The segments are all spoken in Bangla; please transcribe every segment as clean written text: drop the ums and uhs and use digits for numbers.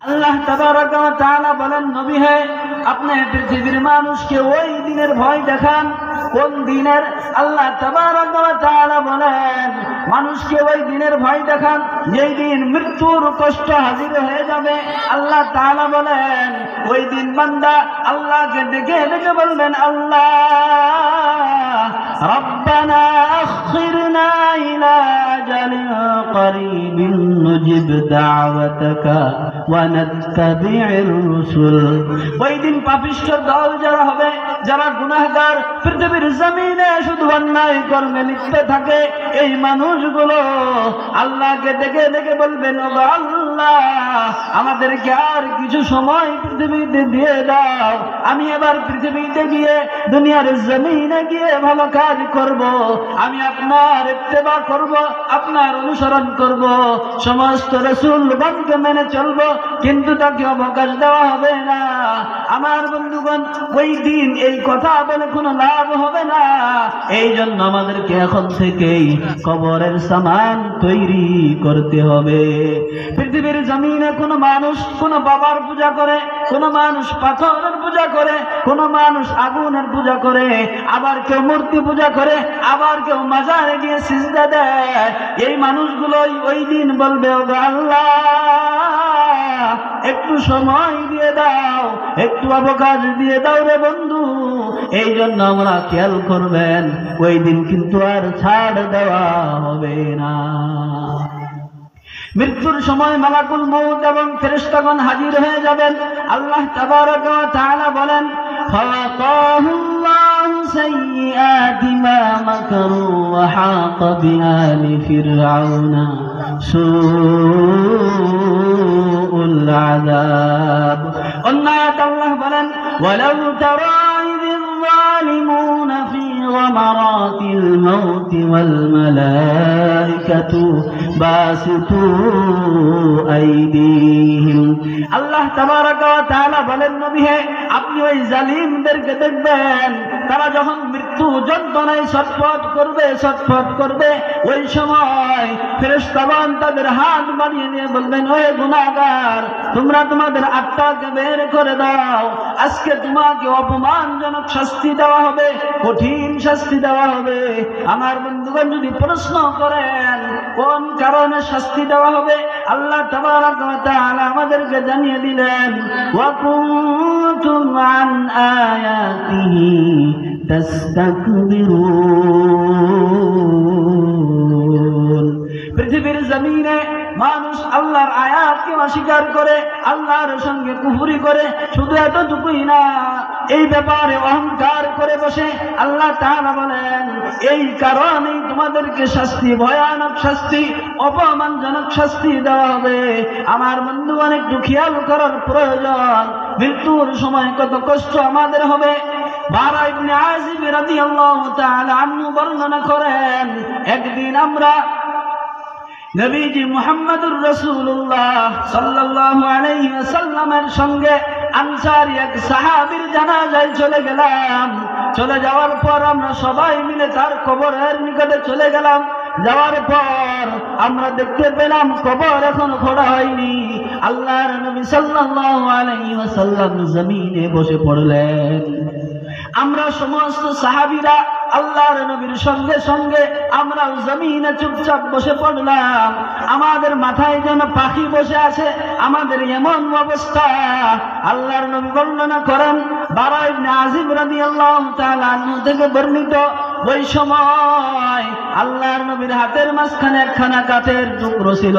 আল্লাহ তাবারাক ওয়া তাআলা বলেন, নবী হে, আপনি পৃথিবীর মানুষকে ওই দিনের ভয় দেখান। কোন দিনের? আল্লাহ তাবারাক ওয়া তাআলা বলেন, মানুষকে ওই দিনের ভয় দেখান যেই দিন মৃত্যুর কষ্ট হাজির হয়ে যাবে। আল্লাহ তাআলা বলেন, ওই দিন বান্দা আল্লাহকে ডেকে ডেকে বলবেন, আল্লাহ রব্বানা আখিরনা ইলা আজালিন করিবিন নুজিব দাওয়াতাকা ওয়া নাত্তাবি'র রুসুল। ওই দিন পাপিষ্ঠ দল যারা হবে, যারা গুনাহগার, পৃথিবীর জমিনে শুধু অন্যায় কর্মে লিপ্ত থাকে, এই মানুষগুলো আল্লাহকে ডেকে ডেকে বলবেন, ও আল্লাহ, আমাদেরকে আর কিছু সময় পৃথিবীতে দিয়ে দাও। আমি এবার পৃথিবীতে গিয়ে, দুনিয়ার জমিনে গিয়ে ভালো কাজ করব। আমি আপনার ইত্তেবা করব, আপনার অনুসরণ করব, সমস্ত রাসূলগণকে মেনে চলব, কিন্তু তাকে অবকাশ দেওয়া হবে না। আমার বন্ধুগণ, ওই দিন এই কথা বলে কোনো লাভ হবে না। এই জন্য আমাদেরকে এখন থেকেই কবরের সামান তৈরি করতে হবে। পৃথিবীর জমিনে কোনো মানুষ কোনো বাবার পূজা করে, কোনো মানুষ পাথরের পূজা করে, কোনো মানুষ আগুনের পূজা করে, আবার কেউ মূর্তি পূজা করে, আবার কেউ মাজারে গিয়ে সিজদা দেয়। এই মানুষগুলোই ওই দিন বলবে, ও আল্লাহ, একটু সময় দিয়ে দাও, একটু অবকাশ দিয়ে দাও রে বন্ধু। এই জন্য আমরা খেয়াল করবেন, ওই দিন কিন্তু আর ছাড় দেওয়া হবে না। মৃত্যুর সময় মালাকুল মউত এবং ফেরেশতাগণ হাজির হয়ে যাবেন। আল্লাহ তাবারাক ওয়া তাআলা বলেন, ফাওয়াকাহুল্লাহু সাইয়্যাতি মা মাকারু ওয়া হাকা বিআলি ফিরআউনা সুউল আযাব। অন্যায়ত আল্লাহ বলেন, ওয়ালাউ তারা ইযিল যালিমুনা ফি গামারাতিল মাউত ওয়াল মালাইকাতু বাসিতু আইদিহিম। আল্লাহ তাবারাক ওয়া তাআলা বলেন, নবী হে, আপনি ওই জালিমদেরকে দেখবেন, তারা যখন মৃত্যু যন্ত্রণায় ছটফট করবে, ওই সময় ফেরেশতাগণ তাদের হাত বাড়িয়ে দিয়ে বলবেন, ওহে গুনাহগার, তোমরা তোমাদের আত্মাকে বের করে দাও। আজকে তোমাকে অপমানজনক শাস্তি দেওয়া হবে, কঠিন শাস্তি দেওয়া হবে। আমার বন্ধুগণ, যদি প্রশ্ন করেন কোন কারণে শাস্তি দেওয়া হবে, আল্লাহ তাবারাক ওয়া তাআলা আমাদেরকে জানিয়ে দিলেন, ওয়া কুনতুম আন আয়াতিহি তাস্তাকবিরুন। পৃথিবীর জমিনে মানুষ আল্লাহর আয়াতকে অস্বীকার করে, আল্লাহর সঙ্গে কুফরি করে, শুধু এতটুকুই না, এই ব্যাপারে অহংকার করে বসে। আল্লাহ তাআলা বলেন, এই কারণেই তোমাদেরকে শাস্তি, ভয়ানক শাস্তি, অপমানজনক শাস্তি দেওয়া হবে। আমার বন্ধুগণ, একটু খেয়াল করার প্রয়োজন, মৃত্যুর সময় কত কষ্ট আমাদের হবে। বারা ইবনে আযিব রাদিয়াল্লাহু তাআলা আনহু বর্ণনা করেন, একদিন আমরা নবীজি মুহাম্মদুর রাসূলুল্লাহ সাল্লাল্লাহু আলাইহি ওয়াসাল্লামের সঙ্গে আনসারী এক সাহাবীর জানাজায় চলে গেলাম। চলে যাওয়ার পর আমরা সবাই মিলে তার কবরের নিকটে চলে গেলাম। যাওয়ার পর আমরা দেখতে পেলাম কবর এখনো খোঁড়া হয়নি। আল্লাহর নবী সাল্লাল্লাহু আলাইহি ওয়াসাল্লাম জমিনে বসে পড়লেন। আমরা সমস্ত সাহাবীরা আল্লাহর নবীর সঙ্গে সঙ্গে আমরাও জমিনে চুপচাপ বসে পড়লাম। আমাদের মাথায় যেন পাখি বসে আছে, আমাদের এমন অবস্থা। আল্লাহর নবী বর্ণনা করেন, বারা ইবনে আযিব রাদিয়াল্লাহু তাআলা আনহু থেকে বর্ণিত, ওই সময় আল্লাহর নবীর হাতের মাঝখানে একখানা কাঠের টুকরো ছিল।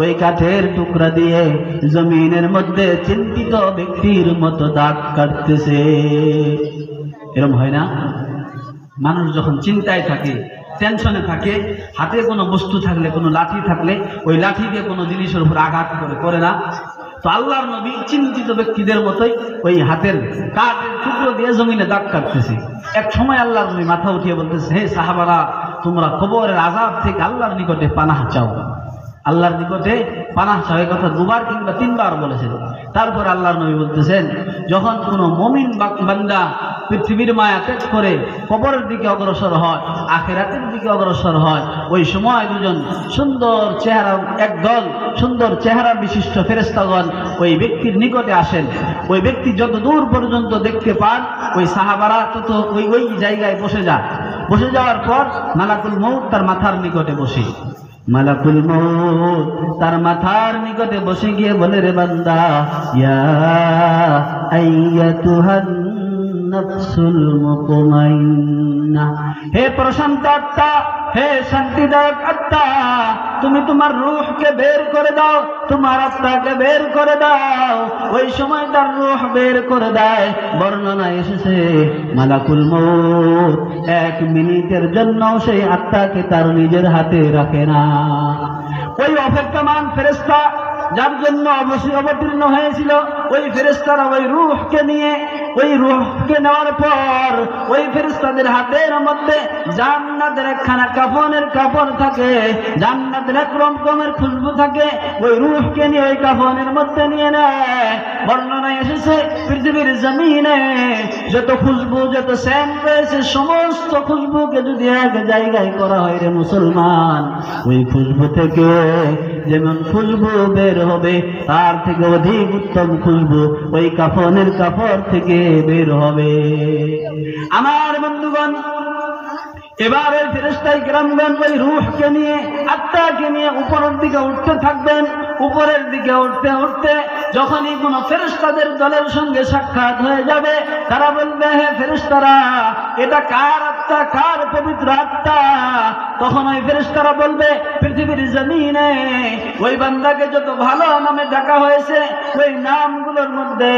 ওই কাঠের টুকরা দিয়ে জমিনের মধ্যে চিন্তিত ব্যক্তির মতো দাগ কাটতেছে। এরকম হয় না? মানুষ যখন চিন্তায় থাকে, টেনশনে থাকে, হাতে কোনো বস্তু থাকলে, কোনো লাঠি থাকলে, ওই লাঠি দিয়ে কোনো জিনিসের উপর আঘাত করে না? তো আল্লাহর নবী চিন্তিত ব্যক্তিদের মতোই ওই হাতের কাঠের টুকরো দিয়ে জমিনে দাগ কাটতেছে। এক সময় আল্লাহর নবী মাথা উঠিয়ে বলতেছে, হে সাহাবারা, তোমরা কবরের আযাব থেকে আল্লাহর নিকটে পানাহ চাও। আল্লাহর নিকটে পানাহ চাও, এই কথা দুবার কিংবা তিনবার বলেছেন। তারপর আল্লাহর নবী বলতেছেন, যখন কোনো মুমিন বান্দা পৃথিবীর মায়া ত্যাগ করে কবরের দিকে অগ্রসর হয়, আখিরাতের দিকে অগ্রসর হয়, ওই সময় দুজন সুন্দর চেহারা, একদল সুন্দর চেহারা বিশিষ্ট ফেরেশতাগণ ওই ব্যক্তির নিকটে আসেন। ওই ব্যক্তি যত দূর পর্যন্ত দেখতে পান, ওই সাহাবারা তত ওই জায়গায় বসে যায়। বসে যাওয়ার পর মালাকুল মউত তার মাথার নিকটে বসে, মালাকুল মউত তার মাথার নিকটে বসে গিয়ে বলে, রে বান্দা, ইয়া আইয়াতুহান নাফসুল মুতমাইন্না, হে প্রশান্ত আত্মা, হে শান্তিদায়ক আত্মা, তুমি তোমার রূহকে বের করে দাও, তোমার আত্মাকে বের করে দাও। ওই সময় তার রূহ বের করে দেয়। বর্ণনা এসেছে মালাকুল মউত 1 মিনিটের জন্য সেই আত্মাকে তার নিজের হাতে রাখে না। ওই অপেক্ষমান ফেরেশতা যার জন্য অবশ্যই অবতীর্ণ হয়েছিল, ওই ফেরেশতারা ওই রূহকে নিয়ে, ওই রূহকে নেওয়ার পর ওই ফেরেশতাদের হাতের মধ্যে জান্নাতের একখানা কাফনের কাপড় থাকে, জান্নাতের এক রকমের খুশবু থাকে। ওই রূহকে নিয়ে ওই কাফনের মধ্যে নিয়ে নেয়। বর্ণনায় এসেছে পৃথিবীর জমিনে যত খুশবু, যত সেন্ট রয়েছে, সমস্ত খুশবুকে যদি এক জায়গায় করা হয় রে মুসলমান, ওই খুশবু থেকে যেমন খুশবু বের হবে, তার থেকে অধিক উত্তম খুশবু ওই কাফনের কাপড় থেকে বের হবে। আমার বন্ধুগণ, এবার ওই ফেরেশতায়ে কিরামগণ ওই রূহকে নিয়ে, আত্মাকে নিয়ে উপরের দিকে উঠতে থাকবেন। উপরের দিকে উঠতে উঠতে যখনই কোনো ফেরেশতাদের দলের সঙ্গে সাক্ষাৎ হয়ে যাবে, তারা বলবে, হে ফেরেশতারা, এটা কার আত্মা, কার পবিত্র আত্মা? তখন ওই ফেরেশতারা বলবে, পৃথিবীর জমিনে ওই বান্দাকে যত ভালো নামে ডাকা হয়েছে, ওই নামগুলোর মধ্যে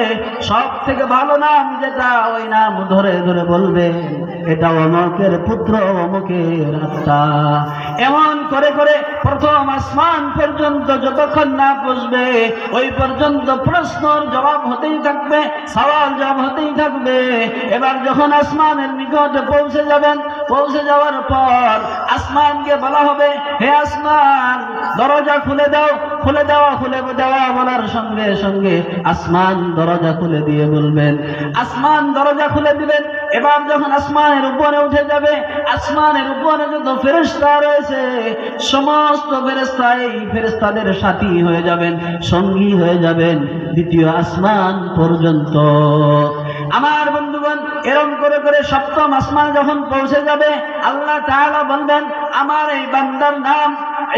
সব থেকে ভালো নাম যেটা, ওই নাম ধরে ধরে বলবে, এটা অমুকের পুত্র, অমুকের আত্মা। এমন করে করে প্রথম আসমান পর্যন্ত যতক্ষণ না পৌঁছবে, ওই পর্যন্ত প্রশ্নর জবাব হতেই থাকবে, সওয়াল জবাব হতেই থাকবে। এবার যখন আসমানের নিকটে পৌঁছে যাবেন, পৌঁছে যাওয়ার পর আসমানকে বলা হবে, হে আসমান, দরজা খুলে দাও। খুলে দেওয়া, খুলে দেওয়া বলার সঙ্গে সঙ্গে আসমান দরজা খুলে দিয়ে বলবেন, আসমান দরজা খুলে দিবেন। এবার যখন আসমানের উপরে উঠে যাবে, আসমানের উপরে যত ফেরেশতা রয়েছে, সমস্ত ফেরেশতা এই ফেরেশতাদের সাথী হয়ে যাবেন, সঙ্গী হয়ে যাবেন দ্বিতীয় আসমান পর্যন্ত। আমার বন্ধুগণ, এরকম করে করে সপ্তম আসমান যখন পৌঁছে যাবে, আল্লাহ তাআলা বলবেন, আমার এই বান্দার নাম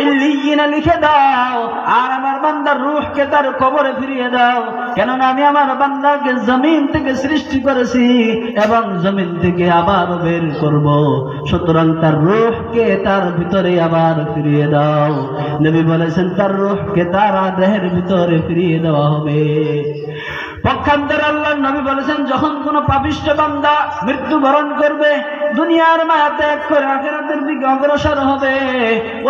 ইল্লিয়িনে লিখে দাও, আর আমার বান্দার রূহকে তার কবরে ফিরিয়ে দাও। কেননা আমি আমার বান্দাকে জমিন থেকে সৃষ্টি করেছি এবং জমিন থেকে আবার বের করব, সুতরাং তার রূহকে তার ভিতরে আবার ফিরিয়ে দাও। নবী বলেছেন, তার রূহকে তার দেহের ভিতরে ফিরিয়ে দেওয়া হবে। পক্ষান্তরে আল্লাহর নবী বলেছেন, যখন কোন পাপিষ্ঠ বান্দা মৃত্যুবরণ করবে, দুনিয়ার মায়া ত্যাগ করে আখিরাতের দিকে অগ্রসর হবে,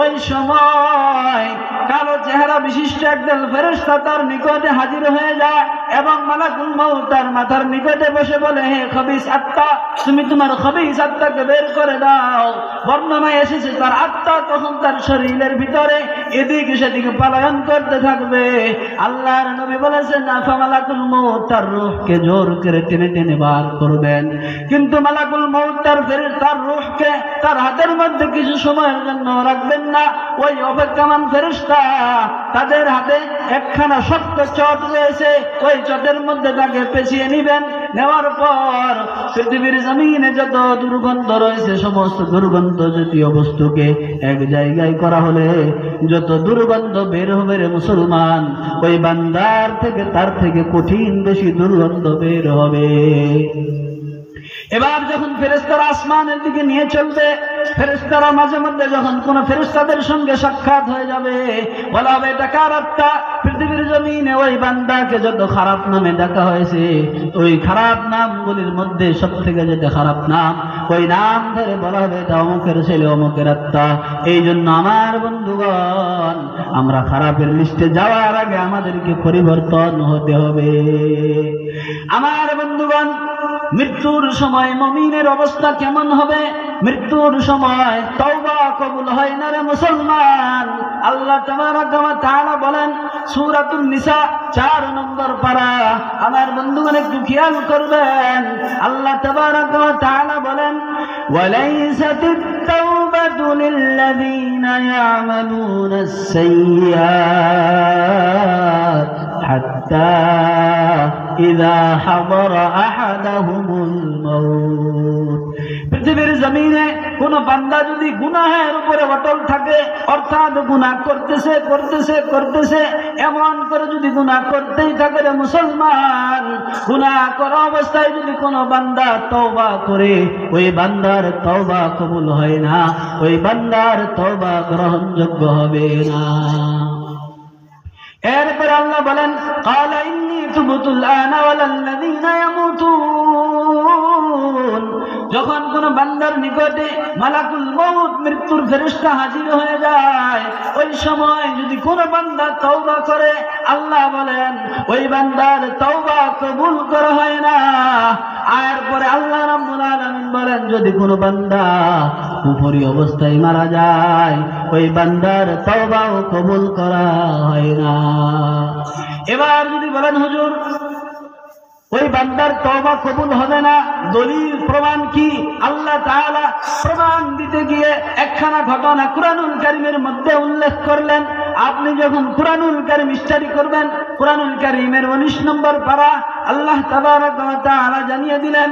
ওই সময় কালো চেহারা বিশিষ্ট একদল ফেরেশতা তার নিকটে হাজির হয়ে যায় এবং মালাকুল মউত তার মাথার নিকটে বসে বলে, হে খবিস আত্মা, তুমি তোমার খবিস আত্মাকে বের করে দাও। বর্ণনায় এসেছে তার আত্মা তখন তার শরীরের ভিতরে এদিকে সেদিকে পলায়ন করতে থাকবে। আল্লাহর নবী বলেছেন, আফা মালাকুল মউত তার রূহকে জোর করে টেনে টেনে বার করবেন, কিন্তু মালাকুল মউত তার রূহকে তার হাতের মধ্যে কিছু সময়ের জন্য রাখবেন না। ওই অপেক্ষমান ফেরেশতা তাদের হাতে একখানা শক্ত চট রয়েছে, ওই চটের মধ্যে তাকে পেঁচিয়ে নিবেন। নেওয়ার পর পৃথিবীর জমিনে যত দুর্গন্ধ রয়েছে, সমস্ত দুর্গন্ধ জাতীয় বস্তুকে এক জায়গায় করা হলে যত দুর্গন্ধ বের হবে রে মুসলমান, ওই বান্দার থেকে তার থেকে কঠিন বেশি দুর্গন্ধ বের হবে। এবার যখন ফেরেশতারা আসমানের দিকে নিয়ে চলবে, ফেরেশতারা মাঝে মধ্যে যখন কোন ফেরেশতাদের সঙ্গে সাক্ষাৎ হয়ে যাবে, বলা হবে, এটা কার আত্মা? পৃথিবীর জমিনে ওই বান্দাকে যত খারাপ নামে ডাকা হয়েছে, ওই খারাপ নামগুলির মধ্যে সব থেকে যেটা খারাপ নাম, ওই নাম ধরে বলা হবে, এটা অমুকের ছেলে, অমুকের আত্মা। এই জন্য আমার বন্ধুগণ, আমরা খারাপের লিস্টে যাওয়ার আগে আমাদেরকে পরিবর্তন হতে হবে। আমার বন্ধুগণ, মৃত্যুর সময় মুমিনের অবস্থা কেমন হবে? মৃত্যুর সময় তওবা কবুল হয় না রে মুসলমান। আল্লাহ তাবারাকা ওয়া তাআলা বলেন সূরাতুন সূরাতুন নিসা 4 নম্বর পারা। আমার বন্ধুগণ একটু খেয়াল করবেন, আল্লাহ তাবারাক ওয়া তাআলা বলেন, ওয়ালাইসাতিত তাওবাতু লিল্লাযীনা ইয়ামালুনাস সাইয়্যাত হাত্তা ইযা হাদারা আহাদাহুমুল মাউত। পৃথিবীর জমিনে কোন বান্দা যদি গুনাহের উপরে অটল থাকে, অর্থাৎ গুনাহ করতেছে করতেছে করতেছে, এমন করে যদি গুনাহ করতেই থাকে রে মুসলমান, গুনাহ করা অবস্থায় যদি কোনো বান্দা তওবা করে, ওই বান্দার তওবা কবুল হয় না, ওই বান্দার তওবা গ্রহণযোগ্য হবে না। এরপর আল্লাহ বলেন, ক্বালা ইন্নী তুবতুল আনা ওয়ালাল্লাযীনা ইয়ামুতুন। যখন কোন বান্দার নিকটে মালাকুল মউত মৃত্যুর ফেরেশতা হাজির হয়ে যায়, ওই সময় যদি কোন বান্দা তওবা করে, আল্লাহ বলেন ওই বান্দার তওবা কবুল করা হয় না। আর পরে আল্লাহ রাব্বুল আলামিন বলেন, যদি কোন বান্দা কুফরি অবস্থায় মারা যায়, ওই বান্দার তওবাও কবুল করা হয় না। এবার যদি বলেন হুজুর ওই বান্দার তওবা কবুল হবে না, দলিল প্রমাণ কি? আল্লাহ তাআলা প্রমাণ দিতে গিয়ে একখানা ঘটনা কুরআনুল কারীমের মধ্যে উল্লেখ করলেন। আপনি যখন কুরআনুল কারীম স্টাডি করবেন, কুরআনুল কারীমের 19 নম্বর পারা আল্লাহ তাবারাক ওয়া তাআলা জানিয়ে দিলেন,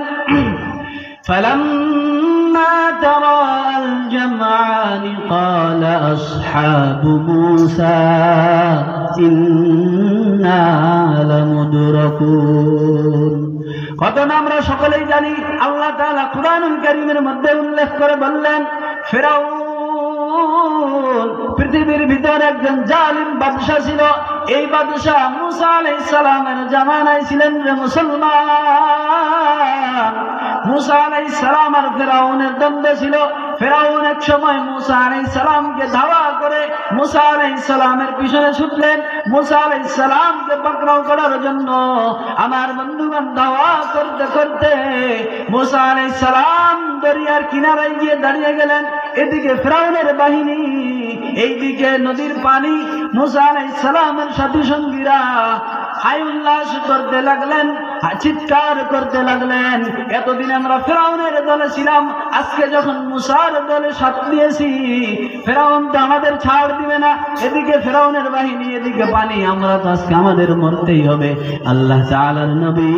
فلما ترى الجمعان قال أصحاب موسى إنا لمدركون। ঘটনা আমরা সকলেই জানি। আল্লাহ তাআলা কুরআনুল কারীমের মধ্যে উল্লেখ করে বললেন, ফিরাউন পৃথিবীর ভিতরে একজন জালিম বাদশা ছিল। এই বাদশা মুসা আলাইহিস সালামের জামানায় ছিলেন রে মুসলমান। মুসা আলাইহিস সালাম আর ফিরাউনের দ্বন্দ্ব ছিল। ফিরাউন এক সময় মুসা আলাইহিস সালামকে ধাওয়া করে মুসা আলাইহিস সালামের পিছনে ছুটলেন, মুসা আলাইহিস সালামকে পাকড়াও করার জন্য। আমার বন্ধুগণ, ধাওয়া করতে করতে মুসা আলাইহিস সালাম দরিয়ার কিনারায় গিয়ে দাঁড়িয়ে গেলেন। এদিকে ফিরাউনের বাহিনী, এইদিকে নদীর পানি। মুসা আলাইহিস সালামের সাথী সঙ্গীরা হাই উল্লাস করতে লাগলেন, চিৎকার করতে লাগলেন, এতদিন আমরা ফিরাউনের দলে ছিলাম, আজকে যখন মুসার দলে সাথ দিয়েছি, ফিরাউন তো আমাদের ছাড় দিবে না। এদিকে ফিরাউনের বাহিনী, এদিকে পানি, আমরা তো আজকে আমাদের মরতেই হবে। আল্লাহ তাআলার নবী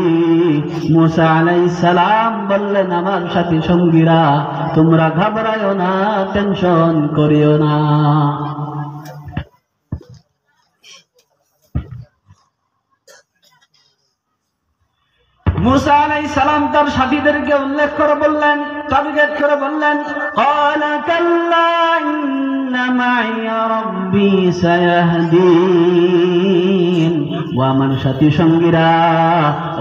মুসা আলাইহিস সালাম বললেন, আমার সাথী সঙ্গীরা তোমরা ঘাবড়ায়ো না, টেনশন করিও না। মুসা আলাইহিস সালাম তার সাথীদেরকে উল্লেখ করে বললেন, টার্গেট করে বললেন, ক্বালা কাল্লা ইন্না মাইয়া রাব্বী সায়াহদিন। ও আমার সাথী সঙ্গীরা,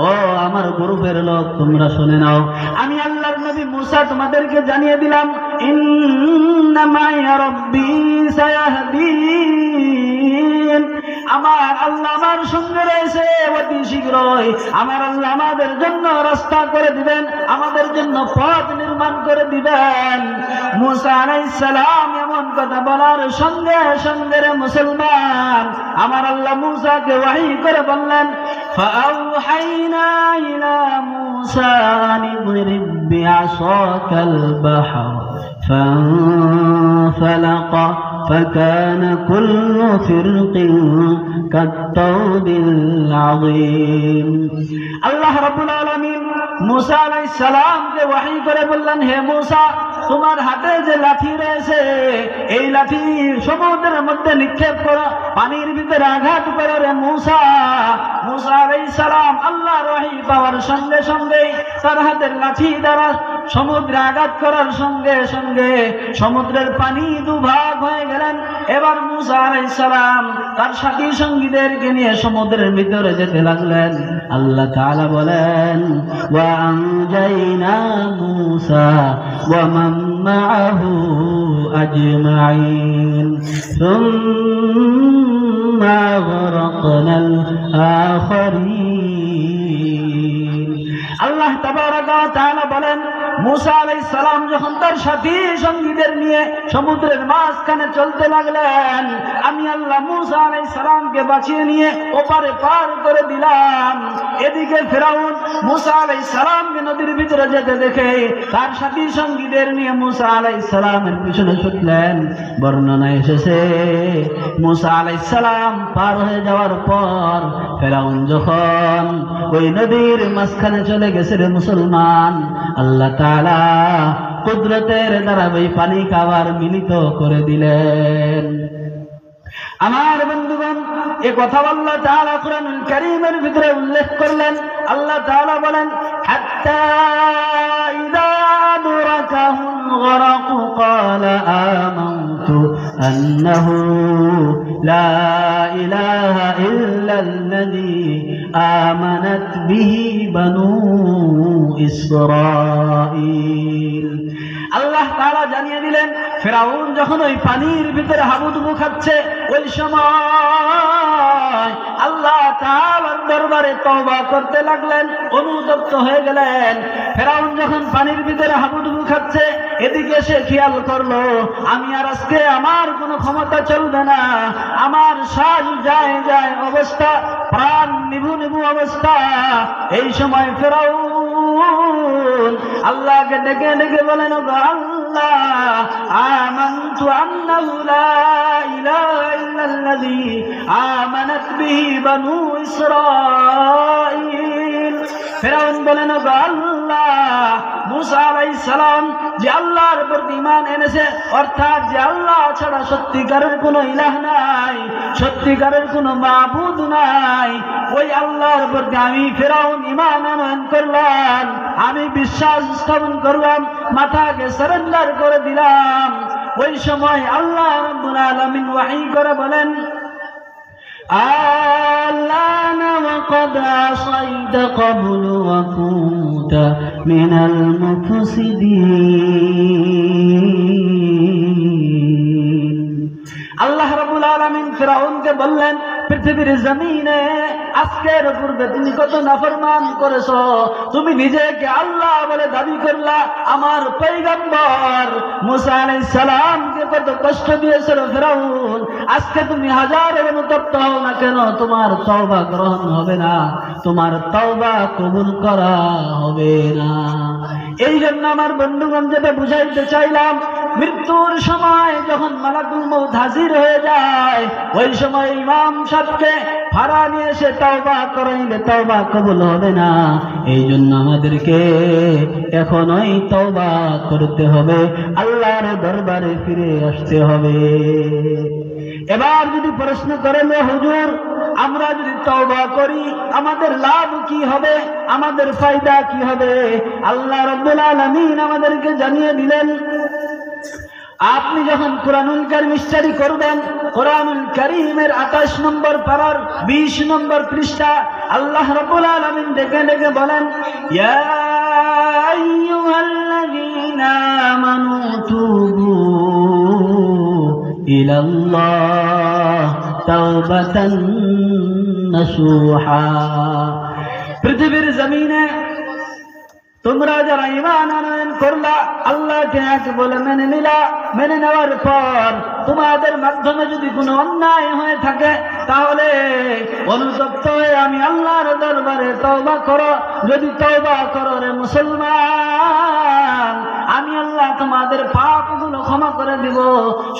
ও আমার গ্রুপের লোক, তোমরা শুনে নাও, আমি আল্লাহর নবী মুসা তোমাদেরকে জানিয়ে দিলাম, ইন্না মাইয়া রাব্বী সায়াহদিন। আমার আল্লাহ আমার সঙ্গে রয়েছে, অতি শীঘ্রই আমার আল্লাহ আমাদের জন্য রাস্তা করে দিবেন, আমাদের জন্য পথ নির্মাণ করে দিবেন। মুসা আলাইহিস সালাম এমন কথা বলার সঙ্গে সঙ্গে রে মুসলমান, আমার আল্লাহ মুসাকে ওহী করে বললেন, ফাআওহাইনা ইলা মুসা আন ইদরিব বিআসাকাল বাহর ফানফালাকা فكان كل فرق كالطود العظيم। আল্লাহ রাব্বুল আলামিন মুসা আলাইহিস সালামকে ওহী করে বললেন, হে মুসা, তোমার হাতে যে লাঠি রয়েছে, এই লাঠি সমুদ্রের মধ্যে নিক্ষেপ করো, পানির ভিতরে আঘাত করো রে মুসা। মুসা আলাইহিস সালাম আল্লাহর ওহী পাওয়ার সঙ্গে সঙ্গে তার হাতের লাঠি দ্বারা সমুদ্রে আঘাত করার সঙ্গে সঙ্গে সমুদ্রের পানি দুভাগ হয়ে গেলেন। এবার মুসা আলাইহিস সালাম তার সাথী সঙ্গীদেরকে নিয়ে সমুদ্রের ভিতরে যেতে লাগলেন। আল্লাহ তাআলা বলেন, ওয়া আনজাইনা মুসা ওয়া মান মাআহু আজমাইন সুম্মা আগরাকনাল আখিরিন। আল্লাহ তাবারাকা ওয়া তাআলা বলেন, মুসা আলাইহিস সালাম যখন তার সাথী সঙ্গীদের নিয়ে সমুদ্রের মাঝখানে চলতে লাগলেন, আমি আল্লাহ মুসা আলাইহিস সালামকে বাঁচিয়ে নিয়ে ওপারে পার করে দিলাম। এদিকে ফিরাউন মুসা আলাইহিস সালামকে নদীর ভিতরে যেতে দেখে তার সাথী সঙ্গীদের নিয়ে মুসা আলাইহিস সালামের পিছনে ছুটলেন। বর্ণনায় এসেছে, মুসা আলাইহিস সালাম পার হয়ে যাওয়ার পর ফিরাউন যখন ওই নদীর মাঝখানে চলে গেছে রে মুসলমান, আল্লাহ তাআলা কুদরতের দ্বারা ওই পানি খাবার মিলিত করে দিলেন। আমার বন্ধুগণ, এই কথা আল্লাহ তাআলা কুরআনুল কারীমের ভিতরে উল্লেখ করলেন। আল্লাহ তাআলা বলেন, হাত্তা ইযা আদরাকাহুল গরক ক্বালা আমানতু আন্নাহু লা ইলাহা ইল্লাল্লাযী আমানাত বিহি বানু ইসরাঈল। আল্লাহ তাআলা জানিয়ে দিলেন, ফিরাউন যখন ওই পানির ভিতরে হাবুডুবু খাচ্ছে, ওই সময় আল্লাহ তাআলার দরবারে তওবা করতে লাগলেন, অনুতপ্ত হয়ে গেলেন। ফিরাউন যখন পানির ভিতরে হাবুডুবু খাচ্ছে, এদিকে সে খেয়াল করলো, আমি আর আজকে আমার কোনো ক্ষমতা চলবে না, আমার শ্বাস যায় যায় অবস্থা, প্রাণ নিভু নিভু অবস্থা। এই সময় ফিরাউন আল্লাহকে ডেকে ডেকে বলেন, আল্লাহ, আমানতু আন্নাহু লা ইলাহা ইল্লাল্লাযী আমানাত বিহি বানু ইসরাঈল। ফিরাউন বলেন, আল্লাহ, মুসা আলাইহিস সালাম যে আল্লাহর প্রতি ঈমান এনেছে, অর্থাৎ যে আল্লাহ ছাড়া সত্যিকারের কোনো ইলাহ নাই, সত্যিকারের কোনো মাবুদ নাই, ওই আল্লাহর প্রতি আমি ফিরাউন ঈমান আনয়ন করলাম, আমি বিশ্বাস স্থাপন করলাম, মাথাকে সারেন্ডার করে দিলাম। ওই সময় আল্লাহ রাব্বুল আলামিন ওহী করে বলেন, আল্লাহ وقد عصيت قبل وكنت من المفسدين। আল্লাহ রাব্বুল আলামিন ফিরাউনকে বললেন, পৃথিবীর জমিনে আজকের পূর্বে তুমি কত নাফরমান করেছো, তুমি নিজেকে আল্লাহ বলে দাবি করলা, আমার পয়গম্বর মুসা আলাইহিস সালামকে কত কষ্ট দিয়েছো ফিরাউন, আজকে তুমি হাজার অনুতপ্ত হও না কেন, তোমার তওবা গ্রহণ হবে না, তোমার তওবা কবুল করা হবে না। এই জন্য আমার বন্ধুগণ, যেটা বুঝাইতে চাইলাম, মৃত্যুর সময় যখন মালাকুল মউত হাজির হয়ে যায়, ওই সময় ইমাম সাহেবকে ভাড়া নিয়ে এসে তওবা করাইলে তওবা কবুল হবে না। এই জন্য আমাদেরকে এখনই তওবা করতে হবে, আল্লাহর দরবারে ফিরে আসতে হবে। এবার যদি প্রশ্ন করেন, হুজুর, আমরা যদি তওবা করি আমাদের লাভ কি হবে, আমাদের ফায়দা কি হবে? আল্লাহ রাব্বুল আলামিন আমাদেরকে জানিয়ে দিলেন, আপনি যখন কুরআনুল কারীম স্টাডি করবেন, কুরআনুল কারীমের 28 নম্বর পারার 20 নম্বর পৃষ্ঠা আল্লাহ রাব্বুল আলামিন ডেকে ডেকে বলেন, ইয়া আইয়ুহাল্লাযীনা আমানু তুবু ইলাল্লাহ তাওবাতান নাসুহা। পৃথিবীর জমিনে তোমরা যারা ঈমান আনয়ন করলা, আল্লাহকে এক বলে মেনে নিলা, মেনে নেওয়ার পর তোমাদের মাধ্যমে যদি কোনো অন্যায় হয়ে থাকে, তাহলে অনুতপ্ত হয়ে আমি আল্লাহর দরবারে তওবা করো। যদি তওবা করো রে মুসলমান, আমি আল্লাহ তোমাদের পাপগুলো ক্ষমা করে দিব।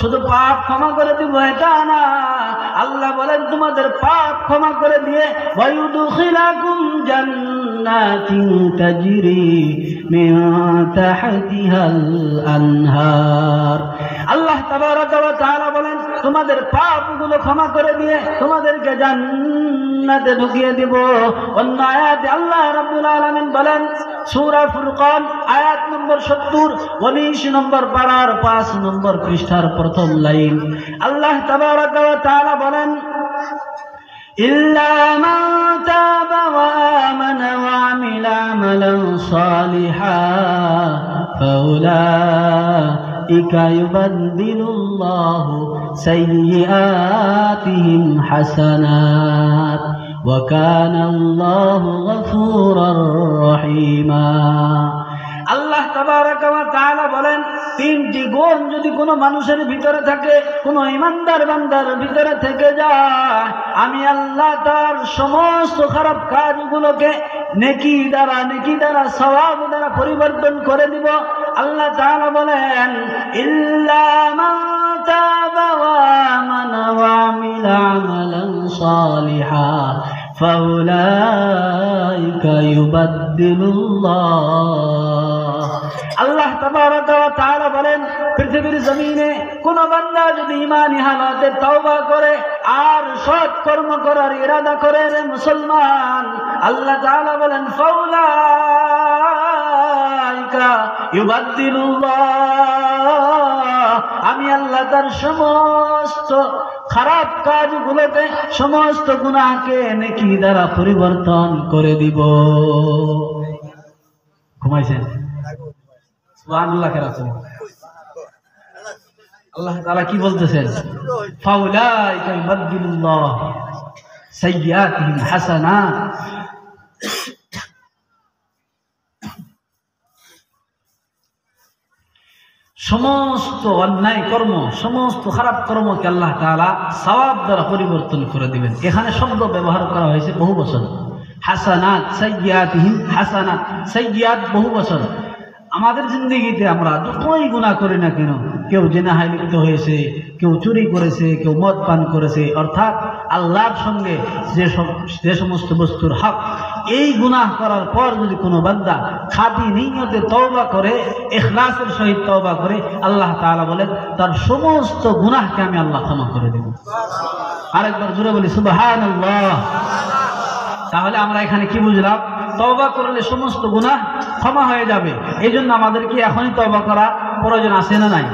শুধু পাপ ক্ষমা করে দিব এটা না, আল্লাহ বলেন তোমাদের পাপ ক্ষমা করে দিয়ে ওয়ায়ুদখিলাকুম জান্নাতিন তাজরি মিন তাহতিহাল আনহার। আল্লাহ তাবারাকা ওয়া তাআলা বলেন তোমাদের পাপগুলো ক্ষমা করে দিয়ে তোমাদেরকে জান্নাতে ঢুকিয়ে দিব। অন্য আয়াতে আল্লাহ রাব্বুল আলামিন বলেন, সূরা ফুরকান আয়াত নম্বর 70 19 নম্বর পারার 5 নম্বর পৃষ্ঠার প্রথম লাইন, আল্লাহ তাবারাকা ওয়া তাআলা বলেন, ইল্লা মান তাবা ওয়া আমানা ওয়া আমিলা আমালান সালিহান ফাউলাইকা ইউবাদদিলুল্লাহু সাইয়্যাতিহিম হাসানাত وكان الله غفورا رحيما আল্লাহ তাবারাক ওয়া তাআলা বলেন, তিনটি গুণ যদি কোনো মানুষের ভিতরে থাকে, কোনো ঈমানদার বান্দার ভিতরে থেকে যায়, আমি আল্লাহ তার সমস্ত খারাপ কাজগুলোকে নেকি দ্বারা সওয়াব দ্বারা পরিবর্তন করে দিব। আল্লাহ তাআলা বলেন, ইল্লা মান তাবা ওয়া আমানা ওয়া আমিলা আমালান সালিহা ফাউলাইকা ইউবাদদিলুল্লাহ। আল্লাহ তাবারাক ওয়া তাআলা বলেন, পৃথিবীর জমিনে কোন বান্দা যদি ঈমানি হালাতে তওবা করে আর সৎ কর্ম করার ইরাদা করে রে মুসলমান, আল্লাহ তাআলা বলেন ফাউলাইকা ইউবাদদিলুল্লাহ, আমি আল্লাহ তার সমস্ত খারাপ কাজগুলোকে, সমস্ত গুনাহকে নেকি দ্বারা পরিবর্তন করে দিব। ঘুমাইছেন? সুবহানাল্লাহ কে রাসূল। আল্লাহ তাআলা কি বলতেছেন? ফাউলাইকা ইউবাদদিলুল্লাহ সাইয়্যাতিহিম হাসানাত। সমস্ত অন্যায় কর্ম, সমস্ত খারাপ কর্মকে আল্লাহ তাআলা সওয়াব দ্বারা পরিবর্তন করে দিবেন। এখানে শব্দ ব্যবহার করা হয়েছে বহু বচন, হাসানাত, সাইয়্যাতিহিম হাসানাত। সাইয়্যাত বহু বচন। আমাদের জিন্দগিতে আমরা যতই গুনাহ করি না কেন, কেউ জিনায় লিপ্ত হয়েছে, কেউ চুরি করেছে, কেউ মদ পান করেছে, অর্থাৎ আল্লাহর সঙ্গে যে সমস্ত বস্তুর হক, এই গুনাহ করার পর যদি কোনো বান্দা খাঁটি নিয়তে তওবা করে, ইখলাসের সহিত তওবা করে, আল্লাহ তাআলা বলেন তার সমস্ত গুনাহকে আমি আল্লাহ ক্ষমা করে দেব। আরেকবার জোরে বলি সুবহানাল্লাহ। তাহলে আমরা এখানে কি বুঝলাম? তওবা করলে সমস্ত গুনাহ ক্ষমা হয়ে যাবে। এই জন্য আমাদের কি এখনই তওবা করা প্রয়োজন আছে না নাই?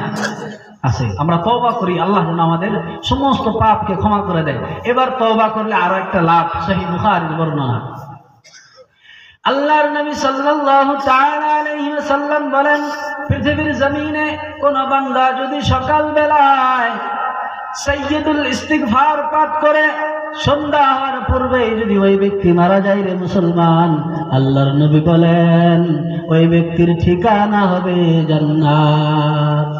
আছে। আমরা তওবা করি, আল্লাহ যেন আমাদের সমস্ত পাপকে ক্ষমা করে দেয়। এবার তওবা করলে আরো একটা লাভ, সহিহ বুখারীর বর্ণনা। আল্লাহর নবী সাল্লাল্লাহু তাআলা আলাইহি ওয়াসাল্লাম বলেন, পৃথিবীর জমিনে কোন বান্দা যদি সকাল বেলায় সাইয়্যিদুল ইস্তিগফার পাঠ করে সন্ধ্যা হওয়ার পূর্বে যদি ওই ব্যক্তি মারা যায় রে মুসলমান, আল্লাহর নবী বলেন ওই ব্যক্তির ঠিকানা হবে জান্নাত।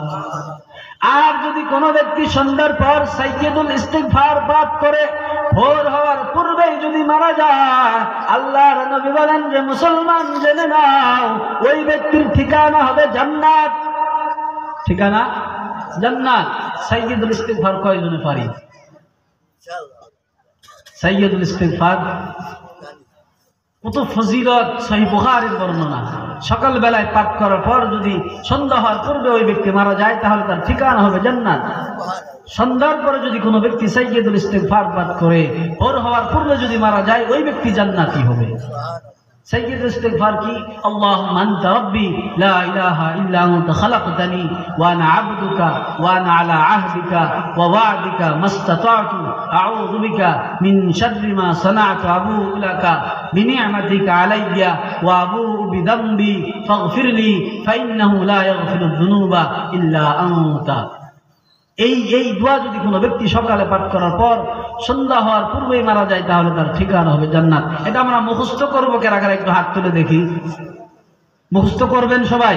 আর যদি কোনো ব্যক্তি সন্ধ্যার পর সাইয়্যিদুল ইস্তিগফার পাঠ করে ভোর হওয়ার পূর্বে যদি মারা যায়, আল্লাহর নবী বলেন যে মুসলমান জেনে নাও ওই ব্যক্তির ঠিকানা হবে জান্নাত। ঠিকানা জান্নাত। সাইয়্যিদুল ইস্তিগফার কয়জনে পারি? সাইয়্যিদুল ইস্তিগফার কত ফজিলত, সহিহ বুখারীর বর্ণনা। সকাল বেলায় পাঠ করার পর যদি সন্ধ্যা হওয়ার পূর্বে ওই ব্যক্তি মারা যায়, তাহলে তার ঠিকানা হবে জান্নাত। সন্ধ্যার পরে যদি কোনো ব্যক্তি সাইয়্যিদুল ইস্তিগফার পাঠ করে ভোর হওয়ার পূর্বে যদি মারা যায়, ওই ব্যক্তি জান্নাতি হবে। সাইয়্যিদুল ইস্তিগফার কি? আল্লাহুম্মা আনতা রাব্বি লা ইলাহা ইল্লা আনতা খালাকতানি ওয়া আনা আবদুকা ওয়া আনা আলা আহদিকা ওয়া ওয়া'দিকা মাসতাতা'তু আউযু বিকা মিন শাররি মা সানা'তু আবুউ লাকা বিনি'মাতিকা আলাইয়া ওয়া আবুউ বিযামবি ফাগফিরলি ফাইন্নাহু লা ইয়াগফিরুয যুনুবা ইল্লা আনতা। এই দোয়া যদি কোনো ব্যক্তি সকালে পাঠ করার পর সন্ধ্যা হওয়ার পূর্বেই মারা যায়, তাহলে তার ঠিকানা হবে জান্নাত। এটা আমরা মুখস্থ করবো। কারা একটু হাত তুলে দেখি। মুখস্থ করবেন সবাই?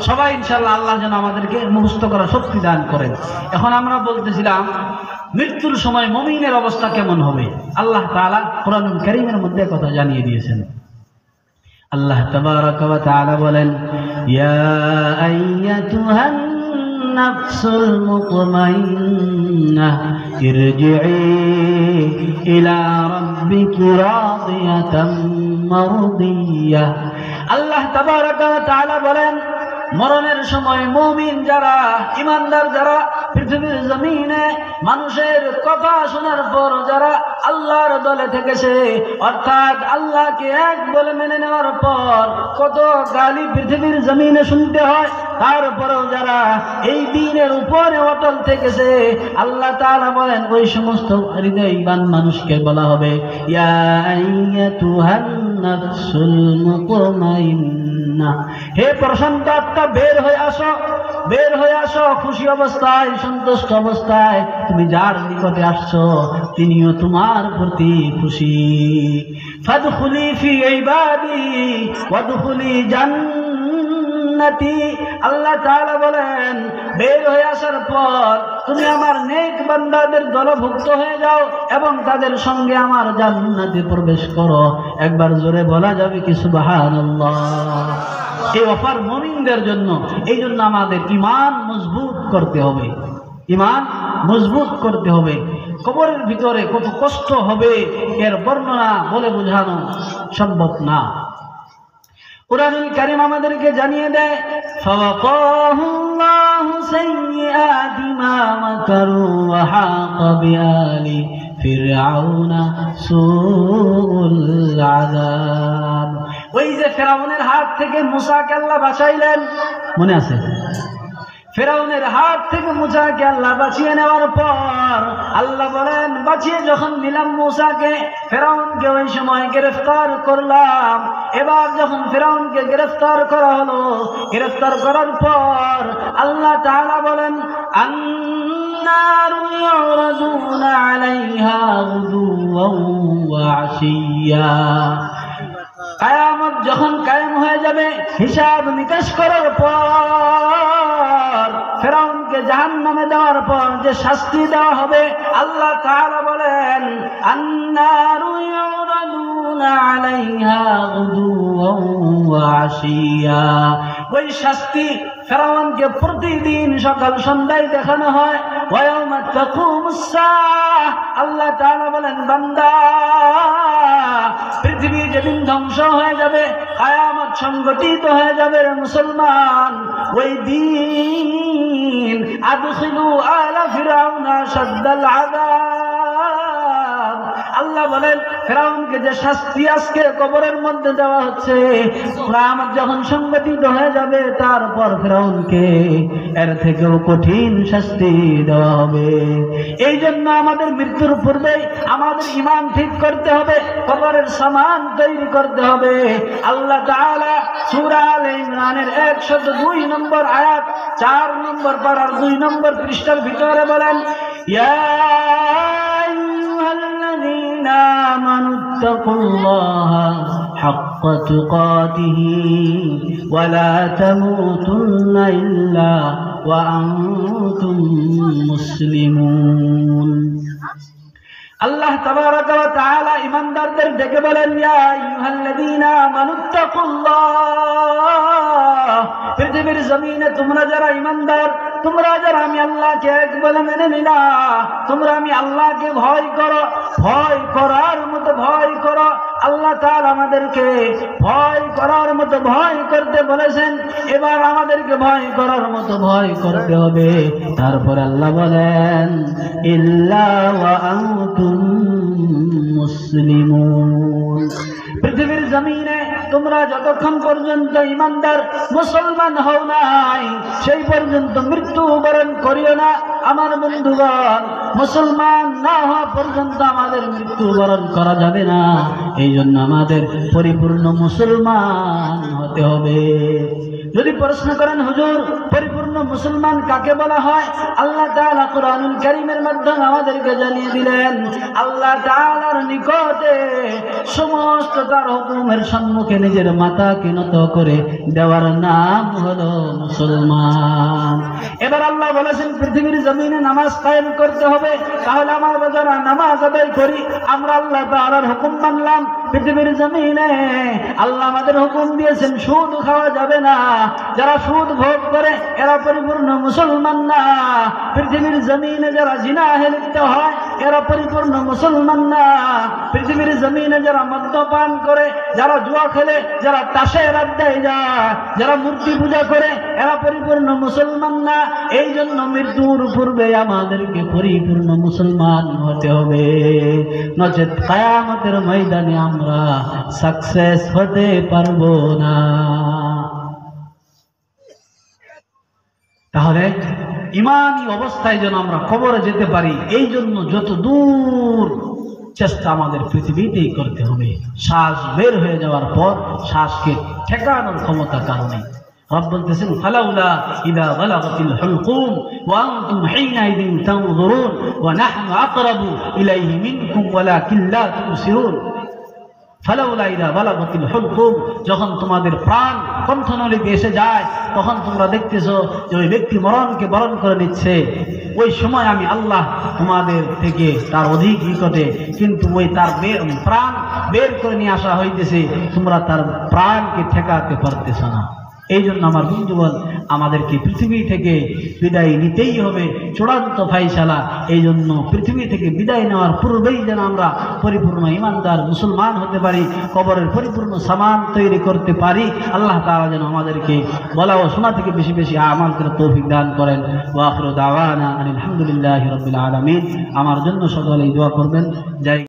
সবাই ইনশাআল্লাহ। আল্লাহ যেন আমাদেরকে মুখস্থ করার শক্তি দান করেন। এখন আমরা বলতেছিলাম মৃত্যুর সময় মুমিনের অবস্থা কেমন হবে। আল্লাহ তাআলা কোরআনুল কারীমের মধ্যে কথা জানিয়ে দিয়েছেন। আল্লাহ তাবারাক ওয়া তাআলা বলেন, ইয়া আইয়াতুহান নাফসুল মুতমাইন্নাহ ইরজিই ইলা রাব্বিকি রাদিয়াতাম মারদিয়াহ। আল্লাহ তাবারাক ওয়া তাআলা বলেন, মরণের সময় মুমিন যারা, ইমানদার যারা, পৃথিবীর জমিনে মানুষের কথা শোনার পর যারা আল্লাহর দলে থেকেছে, অর্থাৎ আল্লাহকে এক বলে মেনে নেওয়ার পর কত গালি পৃথিবীর জমিনে শুনতে হয়, তারপরেও যারা এই দ্বীনের উপরে অটল থেকেছে, আল্লাহ তাআলা বলেন ওই সমস্ত হৃদয়বান মানুষকে বলা হবে, ইয়া আইয়াতুহান নাফসুল মুতমাইন্নাহ, হে প্রশান্ত আত্মা বের হয়ে আসো, বের হয়ে আসো খুশি অবস্থায়, সন্তুষ্ট অবস্থায়। তুমি যার নিকটে আসছো তিনিও তোমার প্রতি খুশি। ফাদখুলি ফি ইবাদি ওয়াদখুলি জান্নাতি। আল্লাহ তাআলা বলেন, বের হয়ে আসার পর তুমি আমার নেক বান্দাদের দলভুক্ত হয়ে যাও এবং তাদের সঙ্গে আমার জান্নাতে প্রবেশ করো। একবার জোরে বলা যাবে কি সুবহানাল্লাহ? এই অফার মুমিনদের জন্য। এই জন্য আমাদের ঈমান মজবুত করতে হবে, ঈমান মজবুত করতে হবে। কবরের ভিতরে কত কষ্ট হবে এর বর্ণনা বলে বোঝানো সম্ভব না। কুরআনুল কারীম আমাদেরকে জানিয়ে দেয়, ফাওয়াকাহুল্লাহু সাইয়্যাতি মা মাকারু ওয়া হাকা বিআলি ফিরআউনা সুউল আযাব। ওই যে ফেরাউনের হাত থেকে মুসাকে আল্লাহ বাঁচাইলেন, মনে আছে? ফেরাউনের হাত থেকে মুসাকে আল্লাহ বাঁচিয়ে নেওয়ার পর আল্লাহ বলেন, বাঁচিয়ে যখন নিলাম মুসাকে, ফেরাউনকে ওই সময় গ্রেফতার করলাম। এবার যখন ফেরাউনকে গ্রেফতার করা হলো, গ্রেফতার করার পর আল্লাহ তাআলা বলেন, আন্নারু ইউরাদুনা আলাইহা গুদুওয়ান ওয়া আশিয়্যা। কিয়ামত যখন কায়েম হয়ে যাবে, হিসাব নিকাশ করার পর ফেরাউনকে জাহান্নামে দেওয়ার পর যে শাস্তি দেওয়া হবে, আল্লাহ তাআলা বলেন, আন্নারু ইউরাদুনা আলাইহা গুদুওয়ান ওয়া আশিয়্যা। ওই শাস্তি ফেরাউনকে প্রতিদিন সকাল সন্ধ্যায় দেখানো হয়। ওয়া ইয়াউমা তাকুমুস সাআহ। আল্লাহ তাআলা বলেন, বান্দা, পৃথিবী যেদিন ধ্বংস হয়ে যাবে, কিয়ামত সংগঠিত হয়ে যাবে, মুসলমান, ওই দিন আদখিলু আলা ফিরআউনা শাদ্দাল আযাব। আল্লাহ বলেন, ফেরাউনকে যে শাস্তি আজকে কবরের মধ্যে দেওয়া হচ্ছে, কিয়ামত যখন সংগঠিত হয়ে যাবে, তারপর ফেরাউনকে এর থেকেও কঠিন শাস্তি দেওয়া হবে। এই জন্য আমাদের মৃত্যুর পূর্বে আমাদের ঈমান ঠিক করতে হবে, কবরের সামান তৈরি করতে হবে। আল্লাহ তাআলা সূরা আলে ইমরানের 102 নম্বর আয়াত 4 নম্বর পারার 2 নম্বর পৃষ্ঠার ভিতরে বলেন, ইয়া আইয়ুহাল্লাযীনা আমানুত্তাকুল্লাহা হাক্কা তুকাতিহি ওয়া লা তামুতুন্না ইল্লা ওয়া আনতুম মুসলিমুন। আল্লাহ তাবারাকা ওয়া তাআলা ঈমানদারদের ডেকে বলেন, ইয়া আইয়ুহাল্লাযীনা আমানুত্তাকুল্লাহ। পৃথিবীর জমিনে তোমরা যারা ঈমানদার, তোমরা যারা আমি আল্লাহকে এক বলে মেনে নিলা, তোমরা আমি আল্লাহকে ভয় করো, ভয় করার মতো ভয় করো। আল্লাহ তাআলা আমাদেরকে ভয় করার মতো ভয় করতে বলেছেন, এবার আমাদেরকে ভয় করার মতো ভয় করতে হবে। তারপর আল্লাহ বলেন, ইল্লা ওয়া আনতুম মুসলিমুন। পৃথিবীর জমিনে তোমরা যতক্ষণ পর্যন্ত ঈমানদার মুসলমান হও নাই, সেই পর্যন্ত মৃত্যুবরণ করিও না। আমার বন্ধুগণ, মুসলমান না হওয়া পর্যন্ত আমাদের মৃত্যুবরণ করা যাবে না। এই জন্য আমাদের পরিপূর্ণ মুসলমান হতে হবে। যদি প্রশ্ন করেন, হুজুর, পরিপূর্ণ মুসলমান কাকে বলা হয়? আল্লাহ তাআলা কুরআনুল কারীমের মাধ্যমে আমাদেরকে জানিয়ে দিলেন, আল্লাহ তাআলার নিকটে সমস্ত তার হুকুমের সম্মুখে নিজের মাথাকে নত করে দেওয়ার নাম হলো মুসলমান। এবার আল্লাহ বলেছেন, পৃথিবীর জমিনে নামাজ কায়েম করতে হবে। তাহলে আমরা যারা নামাজ আদায় করি, আমরা আল্লাহ তাআলার হুকুম মানলাম। পৃথিবীর জমিনে আল্লাহ আমাদের হুকুম দিয়েছেন, সুদ খাওয়া যাবে না। যারা সুদ ভোগ করে এরা পরিপূর্ণ মুসলমান না। পৃথিবীর জমিনে যারা জিনাহে লিপ্ত হয় এরা পরিপূর্ণ মুসলমান না। পৃথিবীর জমিনে যারা মদ্যপান করে, যারা জুয়া খেলে, যারা তাসে আড্ডায় যায়, যারা মূর্তি পূজা করে, এরা পরিপূর্ণ মুসলমান না। এই জন্য মৃত্যুর পূর্বে আমাদেরকে পরিপূর্ণ মুসলমান হতে হবে, নচেত কিয়ামতের ময়দানে আমরা সাকসেস হতে পারবো না। তাহলে ঈমানী অবস্থায় যেন আমরা কবরে যেতে পারি, এই জন্য যত দূর চেষ্টা আমাদের পৃথিবীতেই করতে হবে। শ্বাস বের হয়ে যাওয়ার পর শ্বাসকে ঠেকানোর ক্ষমতা কারণে রব বলতেছেন ফালাউলা ইযা বালাগাতিল হুলকুম ওয়া আনতুম হিনাইযিন তানজুরুন ওয়া নাহনু আকরাবু ইলাইহি মিনকুম ওয়ালাকিন লা তুবসিরুন। ফালাউলা ইযা বালাগাতিল হুলকুম, যখন তোমাদের প্রাণ কণ্ঠনলীতে এসে যায় তখন তোমরা দেখতেছো যে ওই ব্যক্তি মরণকে বরণ করে নিচ্ছে, ওই সময় আমি আল্লাহ তোমাদের থেকে তার অধিক নিকটে, কিন্তু ওই তার প্রাণ বের করে নিয়ে আসা হইতেছে, তোমরা তার প্রাণকে ঠেকাতে পারতেছ না। এই জন্য আমার বন্ধুগণ, আমাদেরকে পৃথিবী থেকে বিদায় নিতেই হবে, চূড়ান্ত ফাইসালা। এই জন্য পৃথিবী থেকে বিদায় নেওয়ার পূর্বেই যেন আমরা পরিপূর্ণ ইমানদার মুসলমান হতে পারি, কবরের পরিপূর্ণ সামান তৈরি করতে পারি। আল্লাহ তাআলা যেন আমাদেরকে বলা ও শোনা থেকে বেশি বেশি আমল করে তৌফিক দান করেন। ওয়া আখিরু দাওয়ানা আলহামদুলিল্লাহি রাব্বিল আলামিন। আমার জন্য সকলেই দোয়া করবেন। জয়